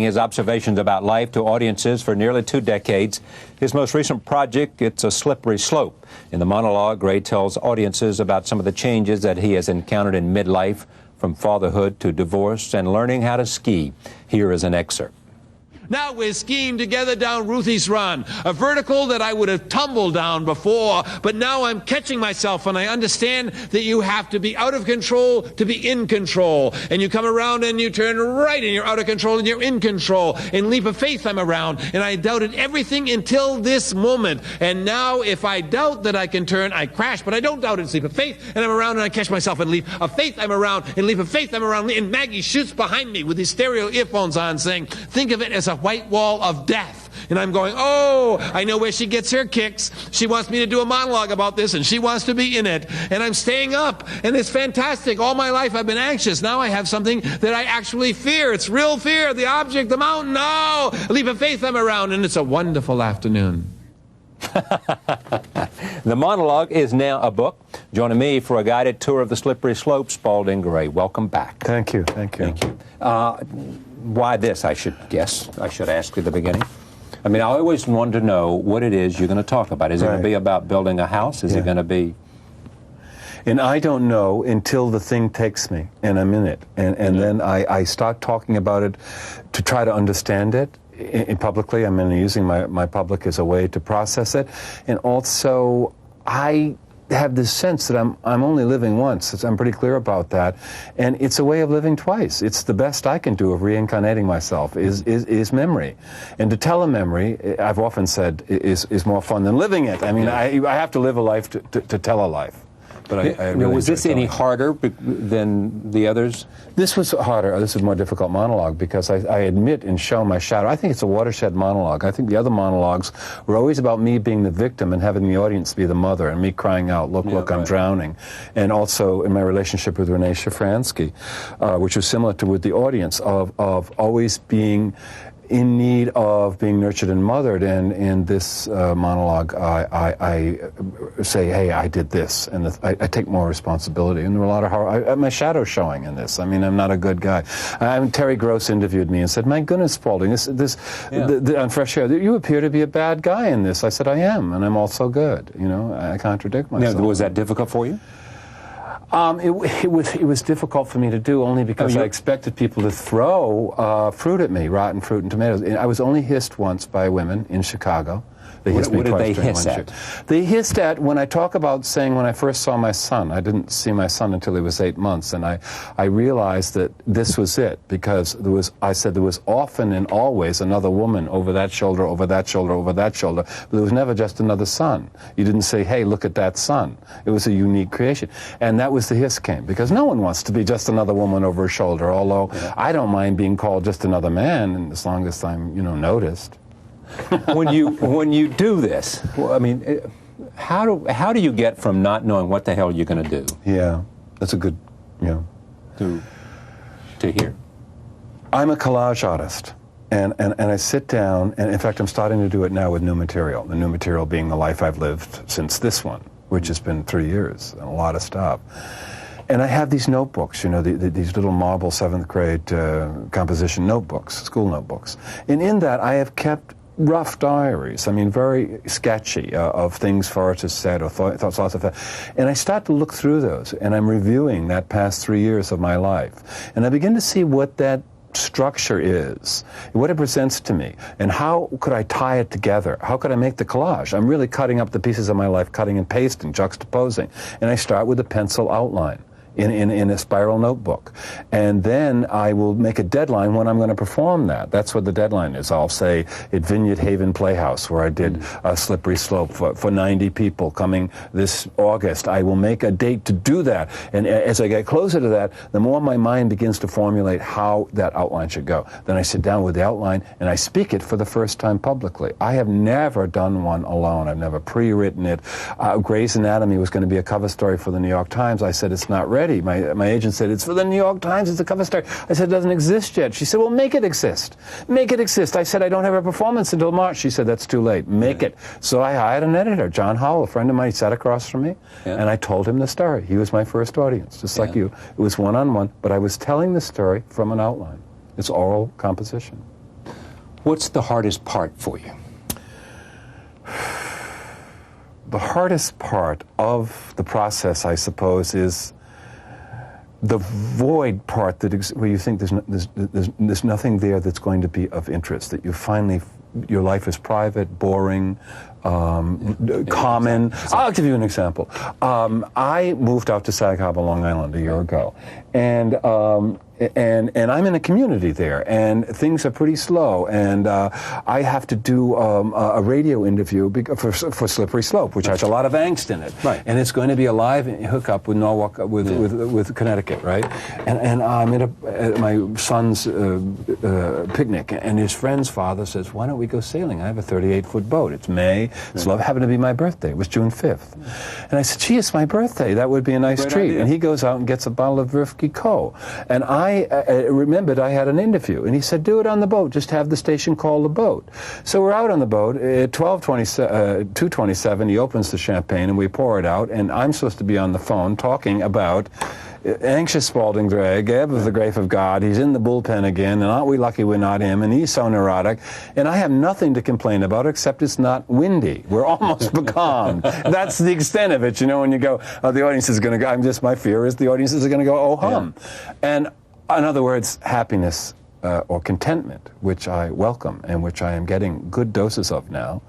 His observations about life to audiences for nearly 2 decades. His most recent project, It's a Slippery Slope. In the monologue, Gray tells audiences about some of the changes that he has encountered in midlife, from fatherhood to divorce and learning how to ski. Here is an excerpt. Now we're skiing together down Ruthie's Run, a vertical that I would have tumbled down before, but now I'm catching myself and I understand that you have to be out of control to be in control. And you come around and you turn right and you're out of control and you're in control. In Leap of Faith I'm around, and I doubted everything until this moment. And now if I doubt that I can turn, I crash, but I don't doubt it. It's Leap of Faith, and I'm around and I catch myself. In Leap of Faith I'm around, in Leap of Faith I'm around, and Maggie shoots behind me with these stereo earphones on saying, think of it as a white wall of death. And I'm going, oh, I know where she gets her kicks. She wants me to do a monologue about this, and she wants to be in it. And I'm staying up, and it's fantastic. All my life I've been anxious. Now I have something that I actually fear. It's real fear, the object, the mountain. No, a leap of faith I'm around, and it's a wonderful afternoon. The monologue is now a book. Joining me for a guided tour of the slippery slope, Spalding Gray. Welcome back. Thank you. Thank you. Thank you. Why this, I should guess. I should ask at the beginning. I mean, I always want to know what it is you're going to talk about. Is it going to be about building a house? Is it going to be... And I don't know until the thing takes me and I'm in it. And then I start talking about it to try to understand it publicly. I mean, using my public as a way to process it. And also, I have this sense that I'm only living once. I'm pretty clear about that. And it's a way of living twice. It's the best I can do of reincarnating myself is memory. And to tell a memory, I've often said, is more fun than living it. I mean, I have to live a life to tell a life. But I really was this any harder than the others? This was harder. This is a more difficult monologue because I admit and show my shadow. I think it's a watershed monologue. I think the other monologues were always about me being the victim and having the audience be the mother and me crying out, look, I'm drowning. And also in my relationship with Renee Shafransky, which was similar to with the audience of always being in need of being nurtured and mothered. And in this monologue, I say, hey, I did this, and I take more responsibility. And there were a lot of horror. My shadow's showing in this. I mean, I'm not a good guy. Terry Gross interviewed me and said, my goodness, Spalding, on Fresh Air, you appear to be a bad guy in this. I said, I am, and I'm also good. You know, I contradict myself. Now, was that difficult for you? It was difficult for me to do only because I expected people to throw fruit at me, rotten fruit and tomatoes. I was only hissed once by women in Chicago. They hissed me what did twice they hiss at? They hissed at, when I talk about saying when I first saw my son, I didn't see my son until he was 8 months, and I realized that this was it, because I said there was often and always another woman over that shoulder, over that shoulder, over that shoulder, but there was never just another son. You didn't say, hey, look at that son. It was a unique creation. And that was the hiss came, because no one wants to be just another woman over a shoulder, although I don't mind being called just another man, and as long as I'm, noticed. when you do this, well, I mean, how do you get from not knowing what the hell you're going to do? Yeah, that's a good, to here. I'm a collage artist, and I sit down, and in fact, I'm starting to do it now with new material. The new material being the life I've lived since this one, which has been 3 years, and a lot of stuff. And I have these notebooks, these little marble 7th grade composition notebooks, school notebooks. And in that, I have kept rough diaries, I mean, very sketchy, of things Forrest said or thoughts of that. And I start to look through those, and I'm reviewing that past 3 years of my life. And I begin to see what that structure is, what it presents to me, and how could I tie it together? How could I make the collage? I'm really cutting up the pieces of my life, cutting and pasting, juxtaposing. And I start with a pencil outline in a spiral notebook. And then I will make a deadline when I'm going to perform that. That's what the deadline is. I'll say at Vineyard Haven Playhouse, where I did a Slippery Slope for 90 people coming this August. I will make a date to do that. And as I get closer to that, the more my mind begins to formulate how that outline should go. Then I sit down with the outline and I speak it for the first time publicly. I have never done one alone. I've never pre-written it. Grey's Anatomy was going to be a cover story for the New York Times. I said, it's not ready. My agent said, it's for the New York Times, it's a cover story. I said, it doesn't exist yet. She said, well, make it exist. Make it exist. I said, I don't have a performance until March. She said, that's too late. Make it. So I hired an editor, John Howell, a friend of mine. He sat across from me, and I told him the story. He was my first audience, just like you. It was one-on-one, but I was telling the story from an outline. It's oral composition. What's the hardest part for you? The hardest part of the process, I suppose, is the void part where you think there's nothing there that's going to be of interest, that you finally, your life is private, boring, common. I'll give you an example. I moved out to Sag Harbor, Long Island a year ago, and I'm in a community there, and things are pretty slow, and I have to do a radio interview for Slippery Slope, which has a lot of angst in it, right? And it's going to be a live hookup with Norwalk, with Connecticut, right? And I'm at my son's picnic, and his friend's father says, "Why don't we go sailing? I have a 38-foot boat. It's May. It's happened to be my birthday. It was June 5th." And I said, "Gee, it's my birthday. That would be a nice treat." Idea. And he goes out and gets a bottle of Veuve Co. And I remembered I had an interview, and he said, "Do it on the boat. Just have the station call the boat." So we're out on the boat at 2:27. He opens the champagne, and we pour it out, and I'm supposed to be on the phone talking about anxious Spalding Gray, Ebb of the Grace of God. He's in the bullpen again, and aren't we lucky we're not him? And he's so neurotic, and I have nothing to complain about except it's not windy. We're almost becalmed. That's the extent of it. You know, when you go, "Oh, the audience is going to go." My fear is the audience is going to go, "Oh hum," and in other words, happiness or contentment, which I welcome and which I am getting good doses of now,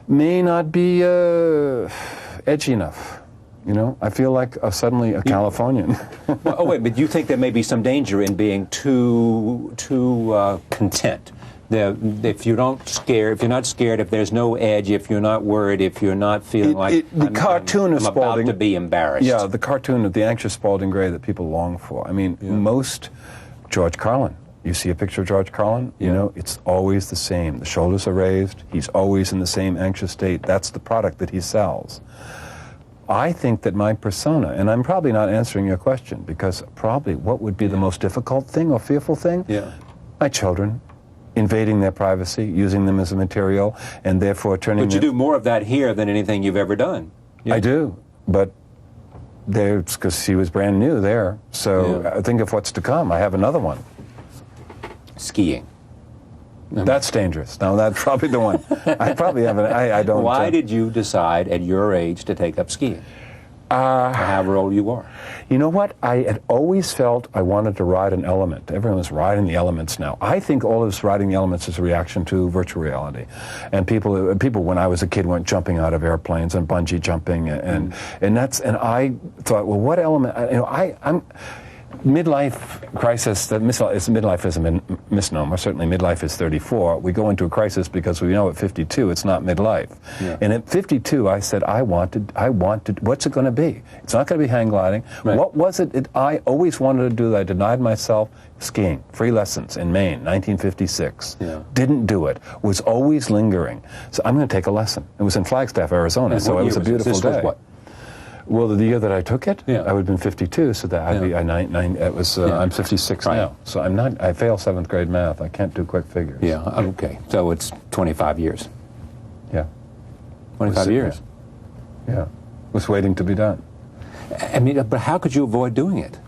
may not be edgy enough. You know, I feel like suddenly a Californian. Well, oh wait, but you think there may be some danger in being too content? If you're not scared, if there's no edge, if you're not worried, if you're not feeling cartoon of I'm Spalding, about to be embarrassed. Yeah, the cartoon of the anxious Spalding Gray that people long for. I mean, most George Carlin. You see a picture of George Carlin, you know, it's always the same. The shoulders are raised. He's always in the same anxious state. That's the product that he sells. I think that my persona, and I'm probably not answering your question, because probably what would be the most difficult thing or fearful thing? Yeah. My children. Invading their privacy, using them as a material, and therefore turning But you do more of that here than anything you've ever done. Yeah. I do, but because she was brand new there. So I think of what's to come. I have another one. Skiing. That's dangerous. No, that's probably the one. I probably haven't. I don't. Why did you decide at your age to take up skiing? However old you are. You know what? I had always felt I wanted to ride an element. Everyone's riding the elements now. I think all of this riding the elements is a reaction to virtual reality. And people when I was a kid went jumping out of airplanes and bungee jumping and I thought, well, what element? You know, I'm midlife crisis. Midlife is a misnomer. Certainly, midlife is 34. We go into a crisis because we know at 52 it's not midlife. Yeah. And at 52, I said, I wanted. What's it going to be? It's not going to be hang gliding. Right. What was it I always wanted to do that I denied myself? Skiing, free lessons in Maine, 1956. Yeah. Didn't do it. Was always lingering. So I'm going to take a lesson. It was in Flagstaff, Arizona. So it was a beautiful day. Was what? Well, the year that I took it, I would have been 52, so that I'd be it was. I'm 56 now, so I'm not. I fail 7th grade math. I can't do quick figures. Yeah. Okay. So it's 25 years. Yeah. 25 years. Yeah. Was waiting to be done. I mean, but how could you avoid doing it?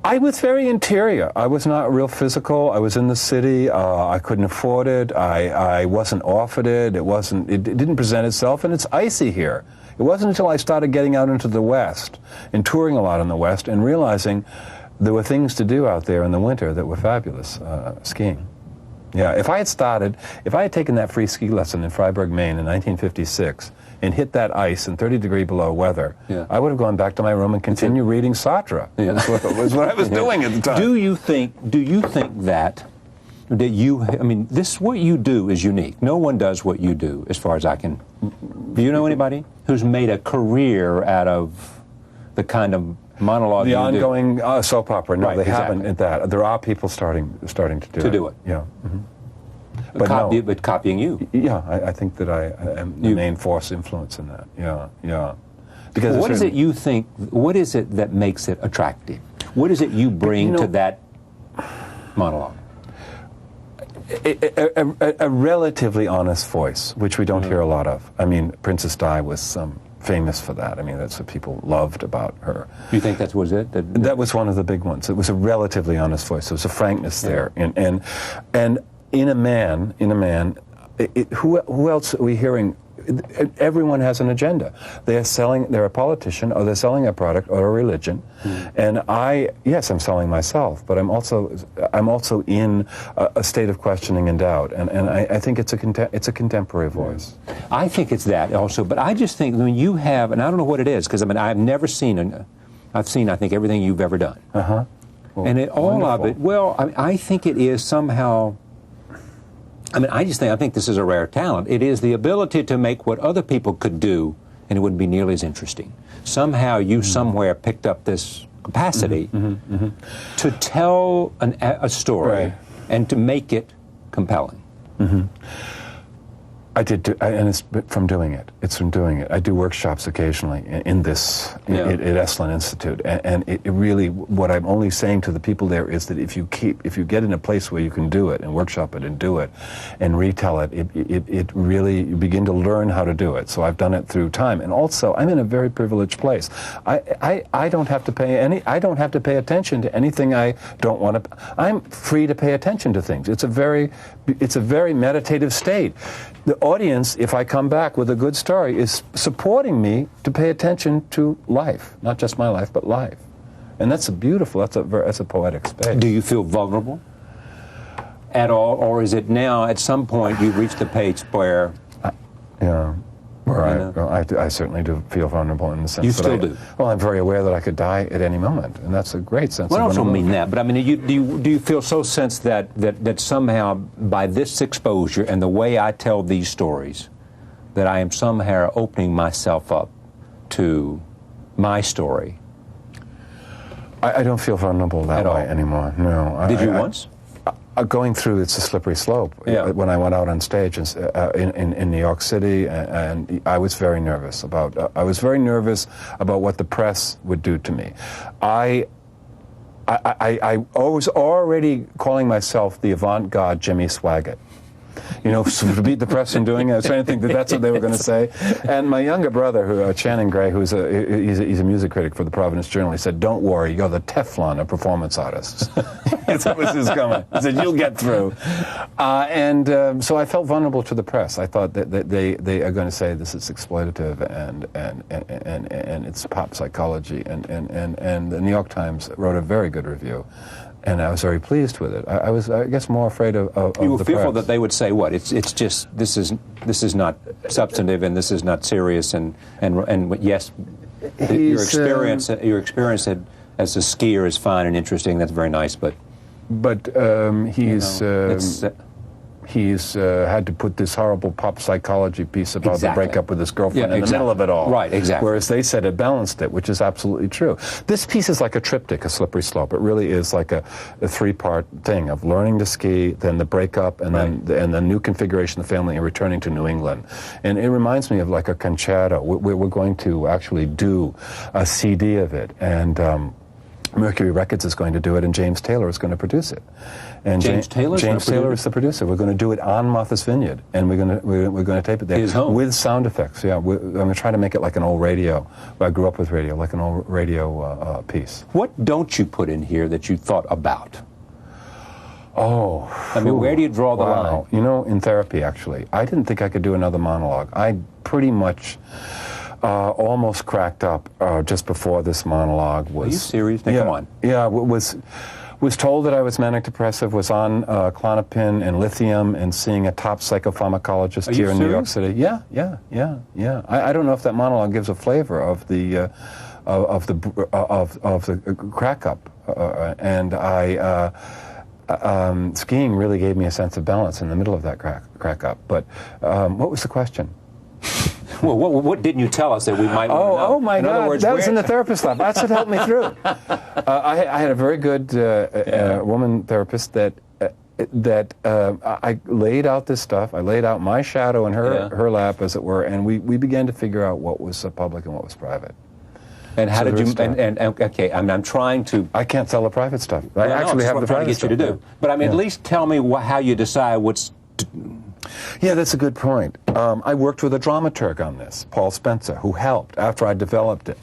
I was very interior. I was not real physical. I was in the city. I couldn't afford it. I wasn't offered it. It didn't present itself, and it's icy here. It wasn't until I started getting out into the West and touring a lot in the West and realizing there were things to do out there in the winter that were fabulous. Skiing. Yeah, if I had taken that free ski lesson in Freiburg, Maine in 1956 and hit that ice in 30-degree below weather, I would have gone back to my room and continued reading Sartre. Yeah. That was what I was doing at the time. Do you think that what you do is unique. No one does what you do, as far as I can. Do you know anybody who's made a career out of the kind of monologue the ongoing soap opera? No, right, they haven't at that. There are people starting to do it. Yeah. Mm-hmm. But copying you. Yeah, I think that I am the main force influence in that. Yeah. Because what is it you think? What is it that makes it attractive? What is it you bring to that monologue? A relatively honest voice, which we don't hear a lot of. I mean, Princess Di was some famous for that. I mean, that's what people loved about her. You think that was it? That was one of the big ones. It was a relatively honest voice. There was a frankness there, and in a man, who else are we hearing? Everyone has an agenda. They're a politician, or they're selling a product or a religion. And I'm selling myself, but I'm also in a state of questioning and doubt. And I think it's a contemporary voice. I think it's that also, but I just think when you have, and I don't know what it is, because I mean I've never seen I've seen I think everything you've ever done. Well, and all of it. Well, I think it is somehow. I mean, I think this is a rare talent. It is the ability to make what other people could do, and it wouldn't be nearly as interesting. Somehow you somewhere picked up this capacity to tell a story and to make it compelling. I did, and it's from doing it. It's from doing it. I do workshops occasionally at Esalen Institute, and it really, what I'm only saying to the people there is that if you get in a place where you can do it and workshop it and do it and retell it, it really, you begin to learn how to do it. So I've done it through time, and also I'm in a very privileged place. I don't have to pay attention to anything I don't want to. I'm free to pay attention to things. It's a very meditative state. The audience, if I come back with a good story, is supporting me to pay attention to life, not just my life, but life, and that's a poetic space. Do you feel vulnerable at all, or is it now at some point you've reached the page where? I certainly do feel vulnerable in the sense you that still do. Well, I'm very aware that I could die at any moment, and that's a great sense. Well, of I don't vulnerability. mean that, but I mean, do you feel so sensed that somehow by this exposure and the way I tell these stories, that I am somehow opening myself up to my story? I don't feel vulnerable that way anymore. No. Did you once? Going through It's a Slippery Slope, when I went out on stage in New York City, and I was very nervous about what the press would do to me. I was already calling myself the avant-garde Jimmy Swaggart. To beat the press from doing it. I was trying to think that's what they were going to say. And my younger brother, Channing Gray, he's a music critic for the Providence Journal, he said, "Don't worry, you're the Teflon of performance artists." That was his comment. He said, "You'll get through." So I felt vulnerable to the press. I thought that they are going to say this is exploitative and it's pop psychology. And the New York Times wrote a very good review. And I was very pleased with it. I was, I guess, more afraid of you were the fearful press. that they would say what? It's just this is not substantive and this is not serious and yes, your experience as a skier is fine and interesting. That's very nice, but he's had to put this horrible pop psychology piece about the breakup with his girlfriend in the middle of it all. Right, exactly. Whereas they said it balanced it, which is absolutely true. This piece is like a triptych, A Slippery Slope. It really is like a three-part thing of learning to ski, then the breakup, and then the new configuration of the family and returning to New England. And it reminds me of like a concerto. We're going to actually do a CD of it, and Mercury Records is going to do it, and James Taylor is going to produce it. And James Taylor is the producer. We're going to do it on Martha's Vineyard, and we're going to tape it there. His home. With sound effects. Yeah, I'm going to try to make it like an old radio. I grew up with radio, like an old radio piece. What don't you put in here that you thought about? Oh, I mean, where do you draw the line? In therapy, actually, I didn't think I could do another monologue. I pretty much almost cracked up just before this monologue was. Are you serious? Now, come on. Yeah, was told that I was manic depressive, was on Klonopin and lithium, and seeing a top psychopharmacologist here in New York City. Yeah. I don't know if that monologue gives a flavor of the crack up, and skiing really gave me a sense of balance in the middle of that crack up. But what was the question? Well, what didn't you tell us that we might want to know? Oh my God, that was in the therapist lab. That's what helped me through. I had a very good woman therapist that I laid out this stuff. I laid out my shadow in her lap, as it were, and we began to figure out what was public and what was private. And how did you? Okay, I'm trying to. I can't tell the private stuff. I actually have the private stuff. To get you to do. But I mean, at least tell me how you decide what's. Yeah, that's a good point. I worked with a dramaturg on this, Paul Spencer, who helped after I developed it.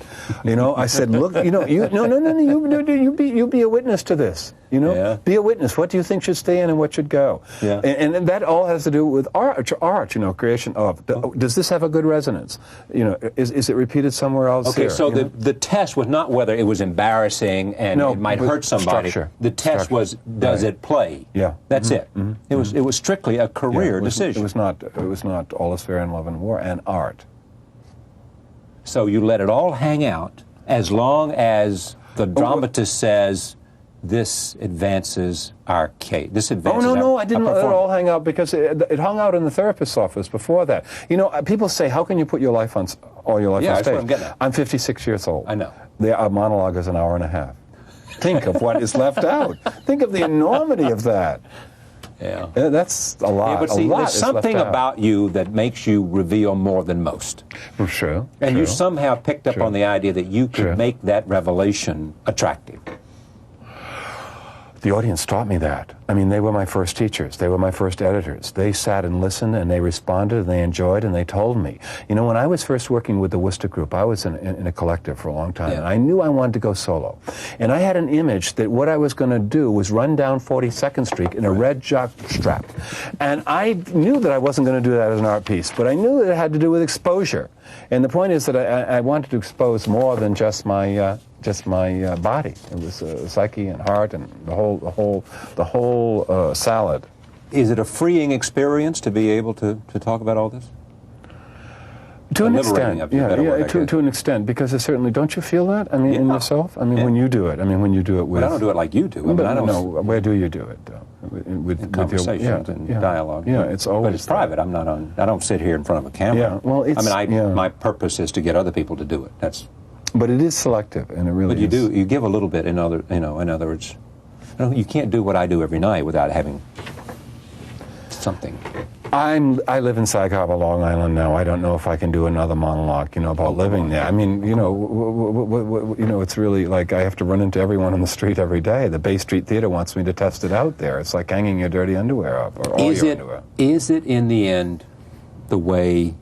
You know, I said, look, you know, you be a witness to this. You know, Yeah. be a witness. What do you think should stay in and what should go? Yeah. And that all has to do with art, you know, creation of. Does this have a good resonance? You know, is it repeated somewhere else? Okay, here, so you know? the test was not whether it was embarrassing and No, it might but hurt somebody. structure. The test Structure. was, does Right. it play? Yeah. That's it. It was strictly a Yeah, career it was, decision. It was not All Is Fair in Love and War and art. So you let it all hang out as long as the dramatist says, this advances our case. This Oh, advances no, our, I didn't our let it all performance. hang out because it hung out in the therapist's office before that. You know, people say, how can you put your life on, all your life Yeah, on that's stage? what I'm getting at. I'm 56 years old. I know. The monologue is an hour and a half. Think of what is left out. Think of the enormity of that. Yeah. That's a lot. Yeah, but see, a lot there's is left something out. about you that makes you reveal more than most. Well, True. And true. you somehow picked up True. on the idea that you could True. make that revelation attractive. The audience taught me that. I mean, they were my first teachers. They were my first editors. They sat and listened, and they responded, and they enjoyed, and they told me. You know, when I was first working with the Worcester Group, I was in a collective for a long time, Yeah. and I knew I wanted to go solo. And I had an image that what I was going to do was run down 42nd Street in a red jock strap. And I knew that I wasn't going to do that as an art piece, but I knew that it had to do with exposure. And the point is that I wanted to expose more than just my body. It was psyche and heart and the whole salad. Is it a freeing experience to be able to talk about all this? To an liberating extent, of you, better word, I guess. to an extent, because it certainly, don't you feel that? I mean, in Yeah. yourself. I mean, Yeah. when you do it. I mean, when you do it with. But I don't do it like you do. I mean, But I don't no, where do you do it? With conversations your, and dialogue. Yeah, it's always. But it's private. I'm not on. I don't sit here in front of a camera. Yeah, well, it's- I mean, yeah. my purpose is to get other people to do it. That's. But it is selective, and it really. But you is. do. You give a little bit in other. You know, in other words, you can't do what I do every night without having something. I live in Sag Harbor, Long Island now. I don't know if I can do another monologue, you know, about living there. I mean, you know, it's really like I have to run into everyone on the street every day. The Bay Street Theater wants me to test it out there. It's like hanging your dirty underwear up, or all your underwear. Is it in the end the way?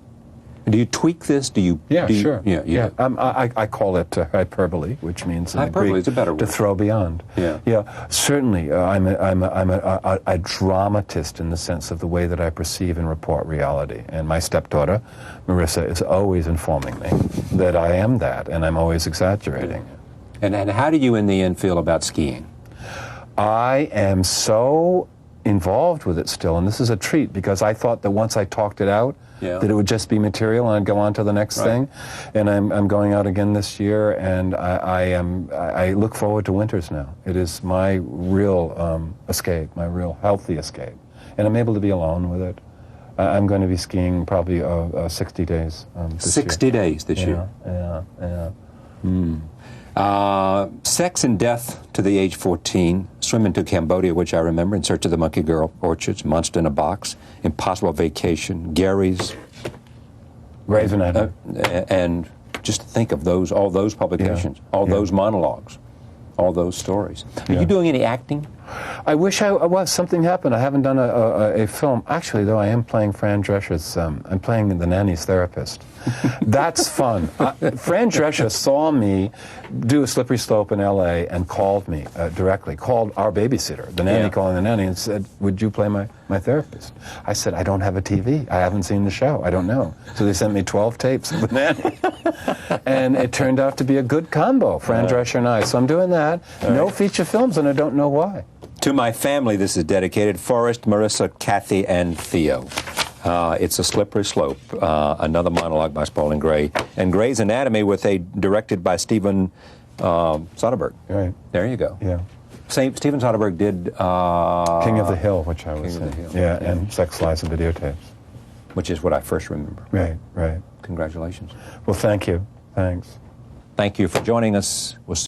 Do you tweak this? Do you? Yeah, do you, sure. Yeah. I call it hyperbole, which means in Hyperbole Greek, is a better to word. throw beyond. Yeah. Certainly. I'm a dramatist in the sense of the way that I perceive and report reality. And my stepdaughter, Marissa, is always informing me that I am that, and I'm always exaggerating. And how do you, in the end, feel about skiing? I am so involved with it still, and this is a treat because I thought that once I talked it out, Yeah. that it would just be material and I'd go on to the next thing. And I'm going out again this year, and I look forward to winters now. It is my real escape, my real healthy escape, and I'm able to be alone with it. I'm going to be skiing probably 60 days this 60 year. days this year. Yeah. Sex and death to the age 14, swimming to Cambodia, which I remember, In Search of the Monkey Girl, Orchids, Monster in a Box, Impossible Vacation, Gary's, Grey's Anatomy. and just think of those, all those publications, all those monologues, all those stories. Are you doing any acting? I wish I was. Something happened. I haven't done a film. Actually, though, I am playing Fran Drescher's. I'm playing the nanny's therapist. That's fun. Fran Drescher saw me do a Slippery Slope in L.A. and called me directly. Called our babysitter, the nanny, calling the nanny, and said, "Would you play my therapist?" I said, "I don't have a TV. I haven't seen the show. I don't know." So they sent me 12 tapes of the nanny, and it turned out to be a good combo, Fran Drescher and I. So I'm doing that. No feature films, and I don't know why. To my family, this is dedicated. Forrest, Marissa, Kathy, and Theo. It's a Slippery Slope, another monologue by Spalding Gray, and Grey's Anatomy directed by Steven Soderbergh. Right. There you go. Yeah. Steven Soderbergh did King of the Hill, which I was King of the in. Hill. Yeah, and Sex, Lies, and Videotapes. which is what I first remember. Right. Congratulations. Well, thank you. Thanks. Thank you for joining us. We'll